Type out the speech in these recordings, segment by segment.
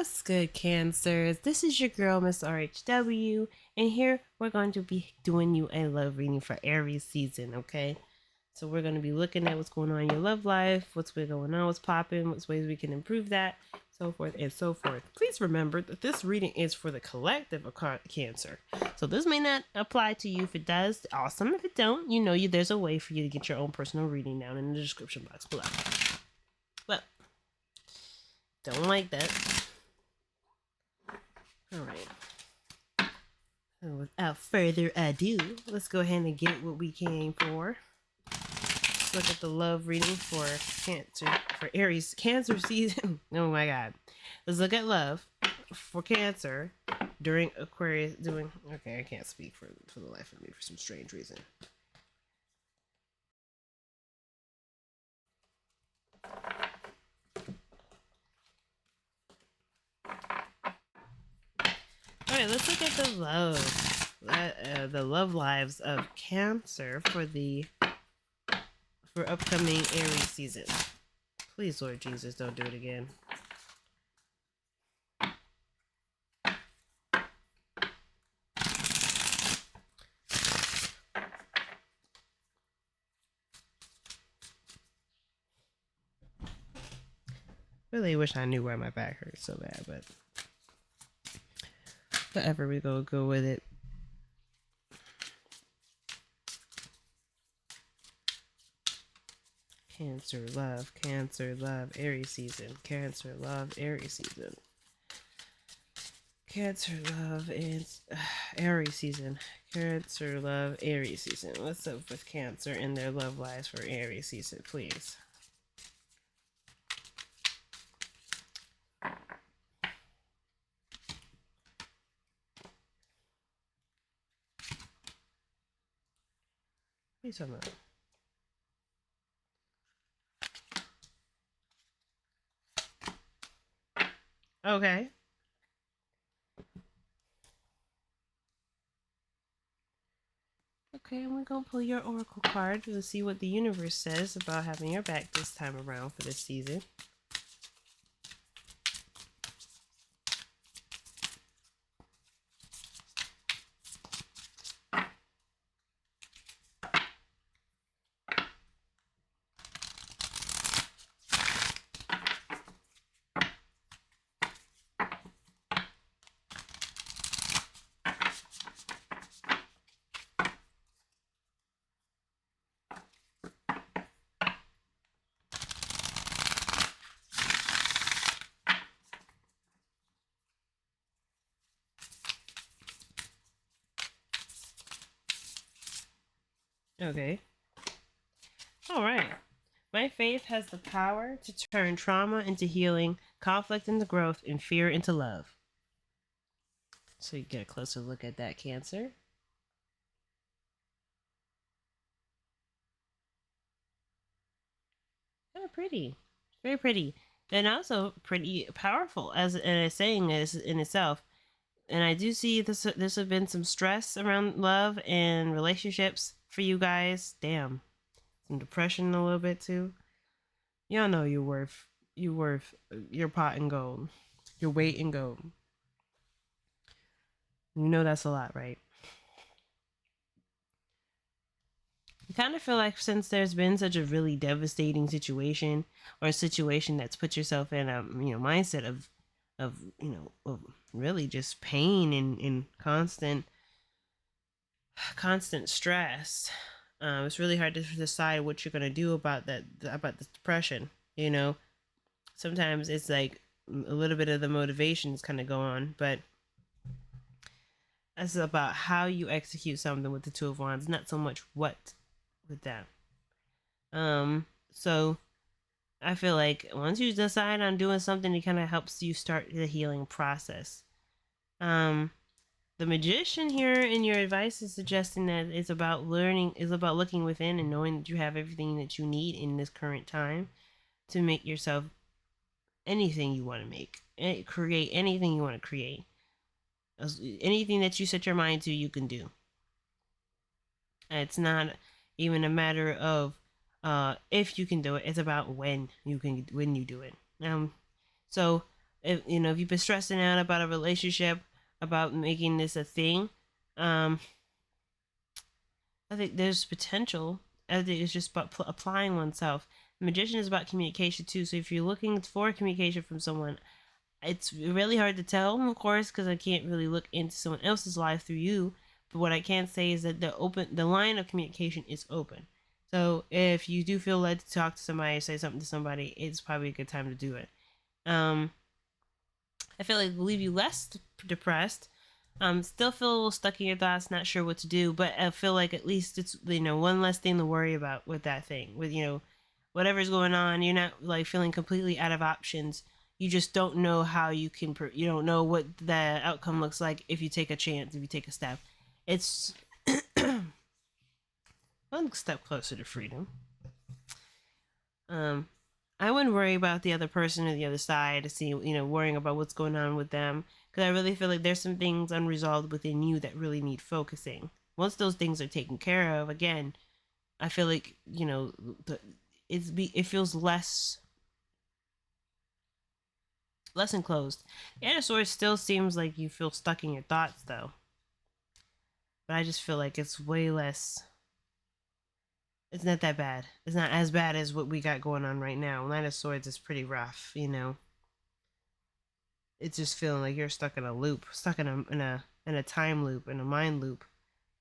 What's good, Cancers? This is your girl, Miss RHW, and here we're going to be doing you a love reading for Aries season, okay? So we're going to be looking at what's going on in your love life, what's been going on, what's popping, what's ways we can improve that, so forth and so forth. Please remember that this reading is for the collective of Cancer. So this may not apply to you. If it does, awesome. If it don't, there's a way for you to get your own personal reading down in the description box below. Well, don't like that. All right. And without further ado, let's go ahead and get what we came for. Let's look at the love reading for Cancer, for Aries Cancer season. Oh my God. Let's look at love for Cancer during Aquarius. Okay, I can't speak for the life of me for some strange reason. All right, let's look at the love lives of Cancer for upcoming Aries season. Please, Lord Jesus, don't do it again. Really wish I knew why my back hurts so bad, but whatever, we go with it. Cancer, love, Aries season. Cancer, love, Aries season. Cancer, love, and Aries season. Cancer, love, Aries season. What's up with Cancer and their love lives for Aries season, please? Please tell me. Okay. Okay, I'm gonna pull your oracle card to see what the universe says about having your back this time around for this season. Okay. All right. My faith has the power to turn trauma into healing, conflict into growth, and fear into love. So you get a closer look at that, Cancer. Kind of pretty. Very pretty. And also pretty powerful as a saying is in itself. And I do see this. There's been some stress around love and relationships for you guys. Damn, some depression a little bit too. Y'all know you're worth your pot in gold, your weight in gold. You know that's a lot, right? I kind of feel like since there's been such a really devastating situation, or a situation that's put yourself in a mindset of really just pain and constant stress. It's really hard to decide what you're gonna do about this depression. Sometimes it's like a little bit of the motivation is kind of going, but it's about how you execute something with the Two of Wands, not so much what with that. So I feel like once you decide on doing something, it kind of helps you start the healing process. The Magician here in your advice is suggesting that it's about looking within and knowing that you have everything that you need in this current time to make yourself anything you want to make, create anything you want to create. Anything that you set your mind to, you can do. It's not even a matter of if you can do it. It's about when you do it. So If you've been stressing out about a relationship, about making this a thing, um, I think there's potential. I think it's just about applying oneself. The magician is about communication too. So if you're looking for communication from someone, it's really hard to tell, of course, because I can't really look into someone else's life through you. But what I can say is that the line of communication is open. So if you do feel led to talk to somebody, say something to somebody, it's probably a good time to do it. Um, I feel like it'll leave you less depressed. Still feel a little stuck in your thoughts, not sure what to do, but I feel like at least it's one less thing to worry about with that thing. With whatever's going on, you're not like feeling completely out of options. You just don't know how you can. You don't know what the outcome looks like if you take a chance, if you take a step. It's one step closer to freedom. Um, I wouldn't worry about the other person or the other side to see, worrying about what's going on with them. Because I really feel like there's some things unresolved within you that really need focusing. Once those things are taken care of, again, I feel like, it feels less enclosed. The Air of Swords still seems like you feel stuck in your thoughts, though. But I just feel like it's way less. It's not that bad. It's not as bad as what we got going on right now. Knight of Swords is pretty rough. It's just feeling like you're stuck in a loop, stuck in a time loop, in a mind loop.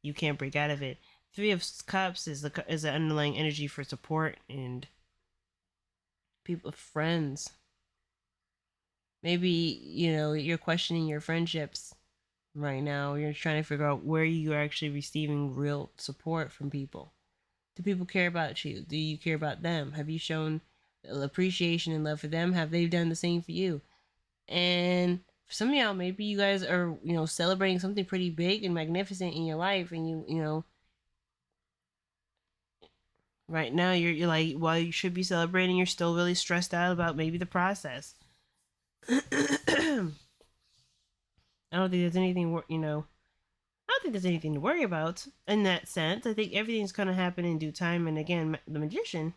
You can't break out of it. Three of Cups is the underlying energy for support and people, friends. Maybe you're questioning your friendships right now. You're trying to figure out where you are actually receiving real support from people. Do people care about you? Do you care about them? Have you shown appreciation and love for them? Have they done the same for you? And for some of y'all, maybe you guys are, celebrating something pretty big and magnificent in your life, and right now you're like, while you should be celebrating, you're still really stressed out about maybe the process. I don't think there's anything, I don't think there's anything to worry about in that sense. I think everything's gonna happen in due time. And again, the magician,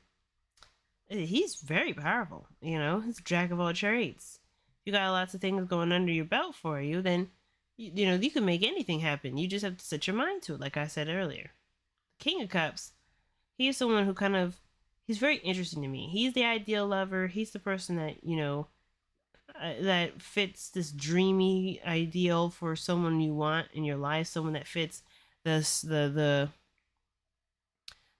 he's very powerful. He's a jack of all trades. If you got lots of things going under your belt for you, then you can make anything happen. You just have to set your mind to it, like I said earlier. The King of Cups, he is someone who he's very interesting to me. He's the ideal lover. He's the person that that fits this dreamy ideal for someone you want in your life. Someone that fits this the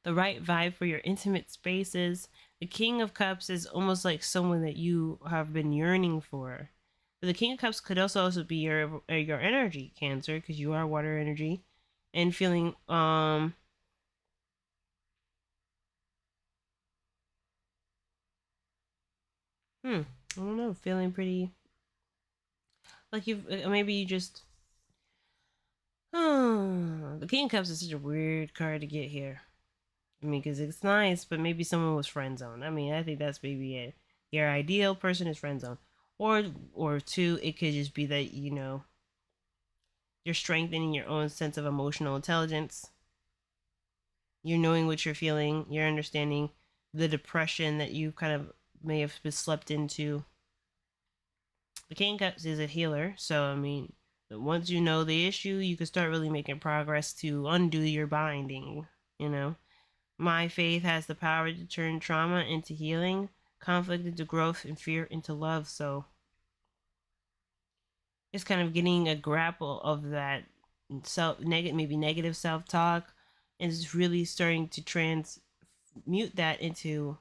right vibe for your intimate spaces. The King of Cups is almost like someone that you have been yearning for. But the King of Cups could also be your energy, Cancer, because you are water energy, and feeling I don't know, feeling pretty like maybe you just the King of Cups is such a weird card to get here. I mean, because it's nice, but maybe someone was friend zoned. I mean, I think that's maybe it. Your ideal person is friend zone, or two, it could just be that you're strengthening your own sense of emotional intelligence. You're knowing what you're feeling. You're understanding the depression that you kind of may have been slept into. The King of Cups is a healer, so I mean, once you know the issue, you can start really making progress to undo your binding. You know, my faith has the power to turn trauma into healing, conflict into growth, and fear into love. So it's kind of getting a grapple of that maybe negative self talk, and it's really starting to transmute that into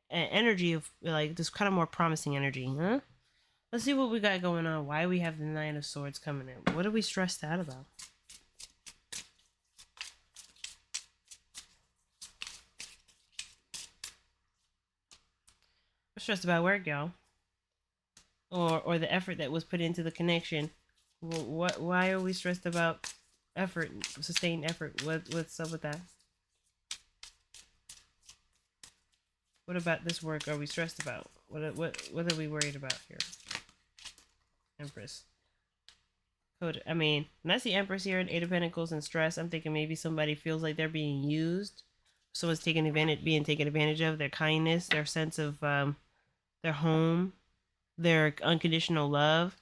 an energy of like this kind of more promising energy, huh? Let's see what we got going on. Why we have the Nine of Swords coming in? What are we stressed out about? We're stressed about work, y'all, or the effort that was put into the connection. What? Why are we stressed about effort, sustained effort? What's up with that? What about this work are we stressed about? What are we worried about here? Empress. Code. I mean, when I see Empress here in Eight of Pentacles and stress, I'm thinking maybe somebody feels like they're being used. Someone's being taken advantage of. Their kindness, their sense of their home. their unconditional love.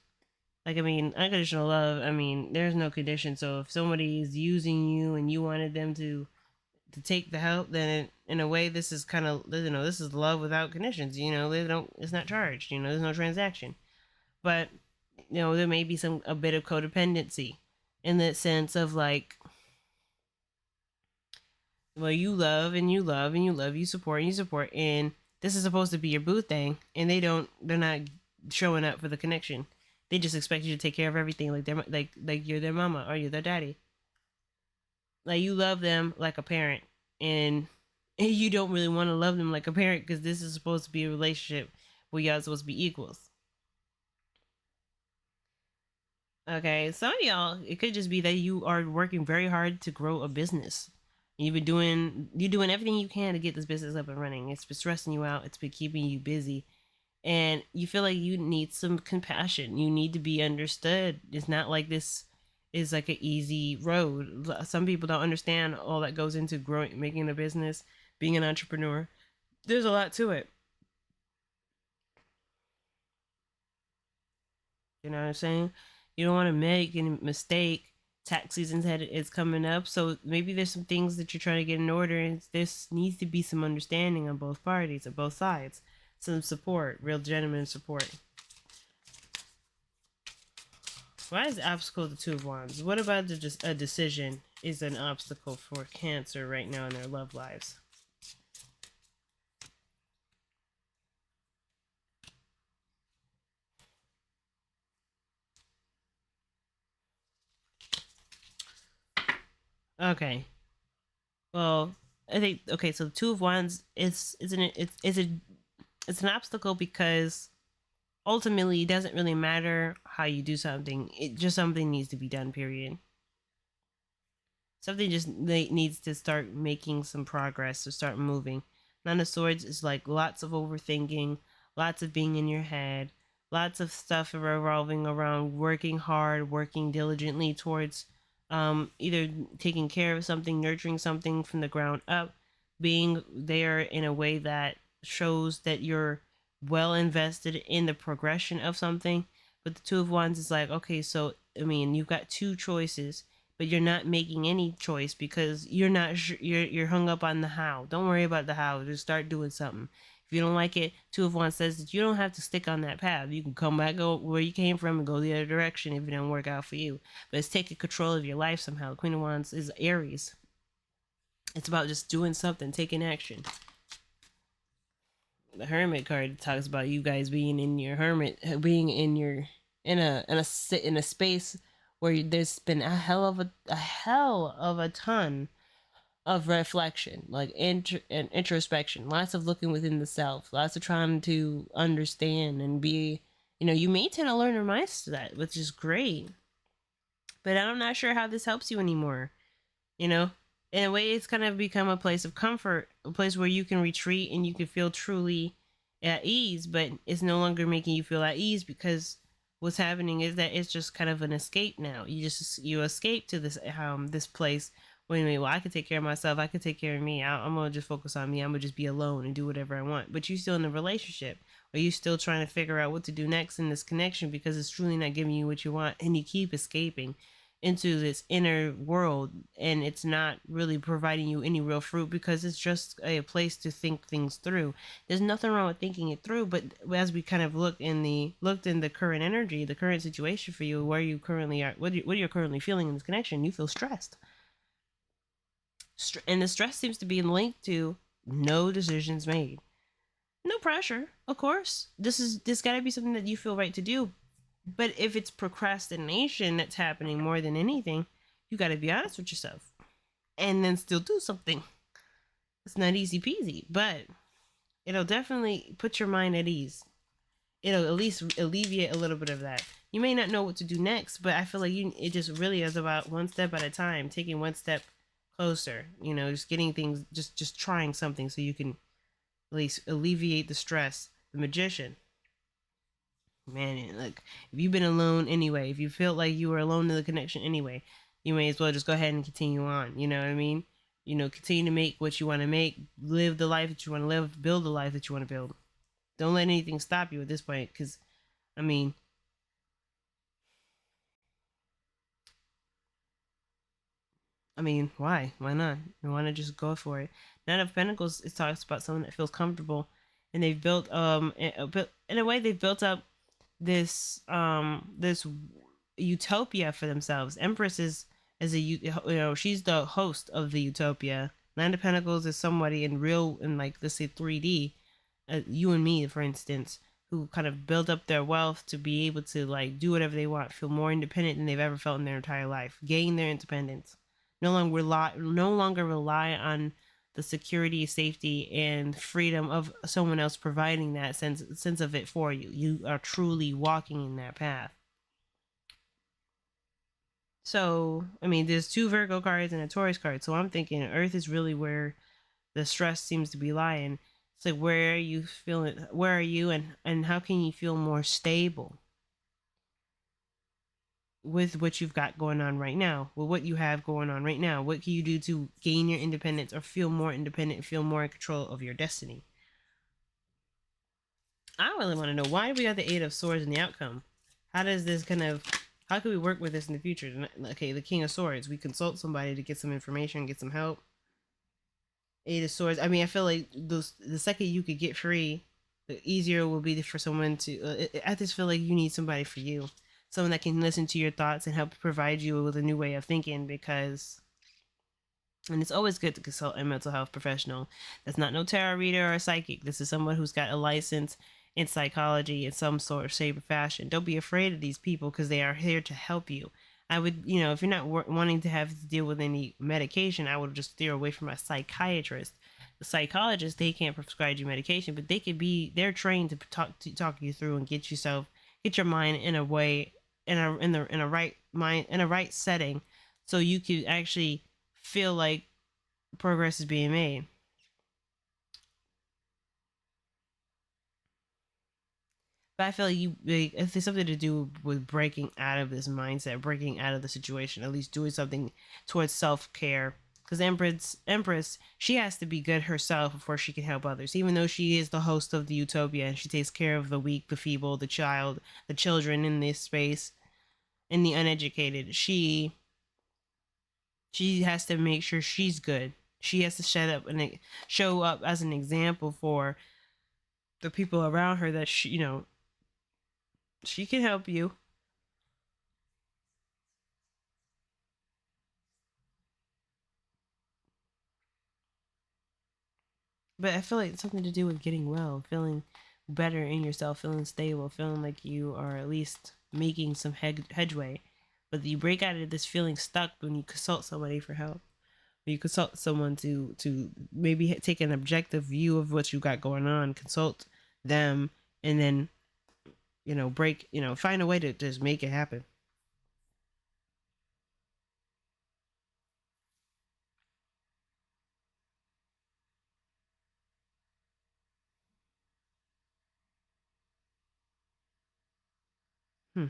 Like, I mean, unconditional love, I mean, there's no condition. So if somebody is using you and you wanted them to take the help, then in a way, this is kind of, this is love without conditions. They don't, it's not charged. There's no transaction. But there may be a bit of codependency in the sense of like, well, you love and you love and you love, you support and you support, and this is supposed to be your boo thing, and they're not showing up for the connection. They just expect you to take care of everything, like they're like you're their mama or you're their daddy. Like, you love them like a parent, and you don't really want to love them like a parent because this is supposed to be a relationship where y'all supposed to be equals. Okay, some of y'all, it could just be that you are working very hard to grow a business. You're doing everything you can to get this business up and running. It's been stressing you out. It's been keeping you busy, and you feel like you need some compassion. You need to be understood. It's not like this is like an easy road. Some people don't understand all that goes into growing, making a business, being an entrepreneur. There's a lot to it. You know what I'm saying? You don't want to make any mistake. Tax is coming up, so maybe there's some things that you're trying to get in order, and this needs to be some understanding on both parties, on both sides, some support, real genuine support. Why is the obstacle the Two of Wands? What about just a decision is an obstacle for Cancer right now in their love lives? Okay. Well, I think okay. So the Two of Wands it's an obstacle because ultimately it doesn't really matter how you do something. It just something needs to be done. Period. Something just needs to start making some progress to start moving. Nine of Swords is like lots of overthinking, lots of being in your head, lots of stuff revolving around working hard, working diligently towards either taking care of something, nurturing something from the ground up, being there in a way that shows that you're well invested in the progression of something. But the Two of Wands is like, okay, so I mean, you've got two choices, but you're not making any choice because you're not you're hung up on the how. Don't worry about the how. Just start doing something. If you don't like it, Two of Wands says that you don't have to stick on that path. You can come back, go where you came from, and go the other direction if it don't work out for you. But it's taking control of your life somehow. Queen of Wands is Aries. It's about just doing something, taking action. The Hermit card talks about you guys being in your hermit, being in your in a space where there's been a hell of a ton of reflection, like and introspection, lots of looking within the self, lots of trying to understand and be, you may tend to learn your minds to that, which is great. But I'm not sure how this helps you anymore. You know, in a way, it's kind of become a place of comfort, a place where you can retreat and you can feel truly at ease. But it's no longer making you feel at ease because what's happening is that it's just kind of an escape now. You escape to this place. Wait a minute, well, I can take care of myself. I can take care of me. I'm gonna just focus on me. I'm gonna just be alone and do whatever I want. But you still in a relationship, or you still trying to figure out what to do next in this connection because it's truly not giving you what you want, and you keep escaping into this inner world, and it's not really providing you any real fruit because it's just a place to think things through. There's nothing wrong with thinking it through, but as we kind of looked in the current energy, the current situation for you, where you currently are, what you're currently feeling in this connection, you feel stressed. And the stress seems to be linked to no decisions made. No pressure, of course. This got to be something that you feel right to do. But if it's procrastination that's happening more than anything, you got to be honest with yourself and then still do something. It's not easy peasy, but it'll definitely put your mind at ease. It'll at least alleviate a little bit of that. You may not know what to do next, but I feel like it just really is about one step at a time, taking one step closer. Just getting things, just trying something so you can at least alleviate the stress. The Magician. Man, like, if you've been alone anyway, if you feel like you were alone in the connection anyway, you may as well just go ahead and continue on. You know what I mean? Continue to make what you want to make, live the life that you want to live, build the life that you want to build. Don't let anything stop you at this point, because I mean, why? Why not? Why not just go for it? Nine of Pentacles, it talks about someone that feels comfortable, and they've built in a way they've built up this utopia for themselves. Empress is she's the host of the utopia. Nine of Pentacles is somebody in like, let's say 3D, you and me, for instance, who kind of build up their wealth to be able to like do whatever they want, feel more independent than they've ever felt in their entire life, gain their independence, no longer rely on the security, safety, and freedom of someone else providing that sense of it for you. You are truly walking in that path. So, there's two Virgo cards and a Taurus card. So I'm thinking Earth is really where the stress seems to be lying. It's like, where are you feeling? Where are you, and how can you feel more stable with what you've got going on right now? With what you have going on right now, what can you do to gain your independence or feel more independent, feel more in control of your destiny? I really want to know, why do we got the Eight of Swords in the outcome? How does this kind of, how can we work with this in the future? Okay, the King of Swords. We consult somebody to get some information, get some help. Eight of Swords. I feel like the second you could get free, the easier it will be for someone to. I just feel like you need somebody for you, someone that can listen to your thoughts and help provide you with a new way of thinking. Because, and it's always good to consult a mental health professional. That's not no tarot reader or a psychic. This is someone who's got a license in psychology in some sort of shape or fashion. Don't be afraid of these people, because they are here to help you. I would, if you're not wanting to have to deal with any medication, I would just steer away from a psychiatrist. The psychologist, they can't prescribe you medication, but they're trained to talk you through and get your mind in a way, in a right mind, in a right setting, so you could actually feel like progress is being made. But I feel like if there's something to do with breaking out of this mindset, breaking out of the situation, at least doing something towards self care. Because Empress, she has to be good herself before she can help others. Even though she is the host of the utopia and she takes care of the weak, the feeble, the children in this space, and the uneducated, she has to make sure she's good. She has to show up as an example for the people around her, that she can help you. But I feel like it's something to do with getting well, feeling better in yourself, feeling stable, feeling like you are at least making some headway. But you break out of this feeling stuck when you consult somebody for help. When you consult someone to maybe take an objective view of what you got going on, consult them, and then find a way to just make it happen. Hmm.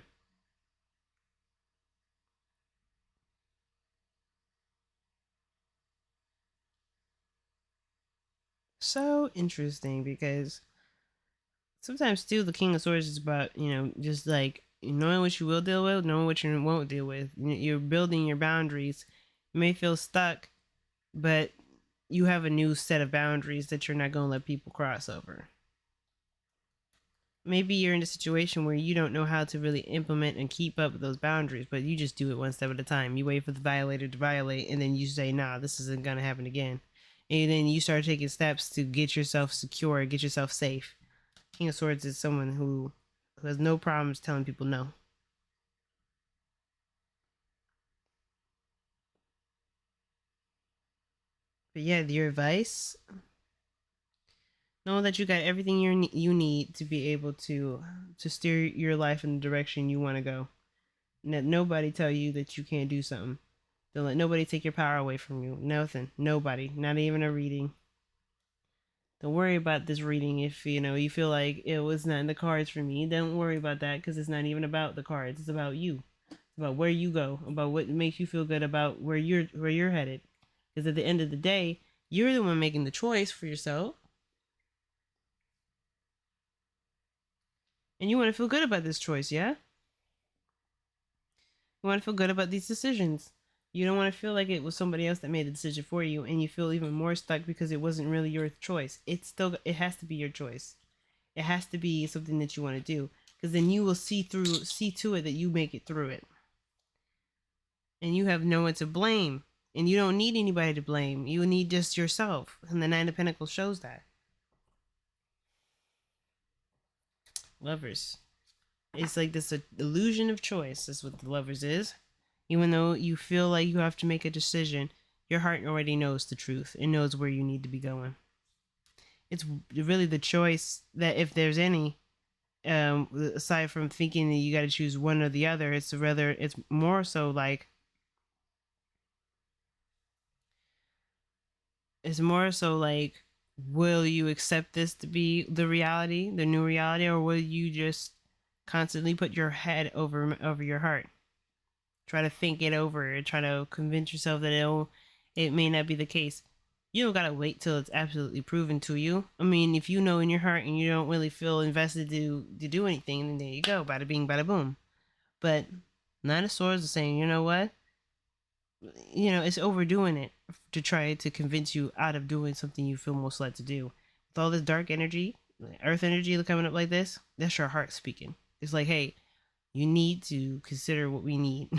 So interesting, because sometimes too the King of Swords is about just like knowing what you will deal with, knowing what you won't deal with. You're building your boundaries. You may feel stuck, but you have a new set of boundaries that you're not going to let people cross over. Maybe you're in a situation where you don't know how to really implement and keep up with those boundaries, but you just do it one step at a time. You wait for the violator to violate, and then you say, nah, this isn't going to happen again. And then you start taking steps to get yourself secure, get yourself safe. King of Swords is someone who has no problems telling people no. But yeah, your advice: know that you got everything you need to be able to steer your life in the direction you want to go. Let nobody tell you that you can't do something. Don't let nobody take your power away from you. Nothing. Nobody. Not even a reading. Don't worry about this reading if you feel like it was not in the cards for me. Don't worry about that, because it's not even about the cards. It's about you. It's about where you go. About what makes you feel good about where you're headed. Because at the end of the day, you're the one making the choice for yourself. And you want to feel good about this choice, yeah? You want to feel good about these decisions. You don't want to feel like it was somebody else that made the decision for you and you feel even more stuck because it wasn't really your choice. It has to be your choice. It has to be something that you want to do because then you will see to it that you make it through it. And you have no one to blame. And you don't need anybody to blame. You need just yourself. And the Nine of Pentacles shows that. Lovers. It's like this illusion of choice is what the Lovers is. Even though you feel like you have to make a decision, your heart already knows the truth. It knows where you need to be going. It's really the choice that, if there's any, aside from thinking that you got to choose one or the other, it's more so like, will you accept this to be the reality, the new reality, or will you just constantly put your head over your heart? Try to think it over and try to convince yourself that it may not be the case. You don't gotta wait till it's absolutely proven to you. I mean, if you know in your heart and you don't really feel invested to do anything, then there you go, bada bing, bada boom. But Nine of Swords is saying, you know what? It's overdoing it to try to convince you out of doing something you feel most led to do. With all this dark energy, earth energy coming up like this, that's your heart speaking. It's like, hey, you need to consider what we need.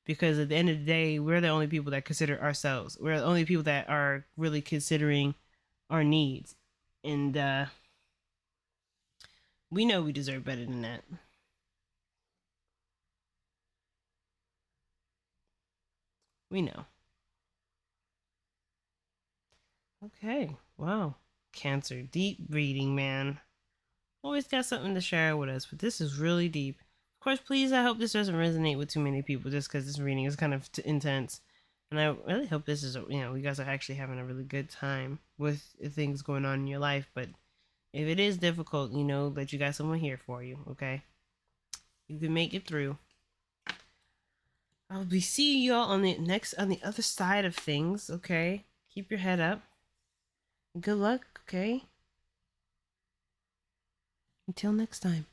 Because at the end of the day, we're the only people that consider ourselves. We're the only people that are really considering our needs. And we know we deserve better than that. We know. Okay. Wow. Cancer. Deep reading, man. Always got something to share with us, but this is really deep. Of course, please, I hope this doesn't resonate with too many people just because this reading is kind of intense. And I really hope this is, you guys are actually having a really good time with things going on in your life. But if it is difficult, know that you got someone here for you, okay? You can make it through. I'll be seeing y'all on the other side of things, okay? Keep your head up. Good luck, okay? Until next time.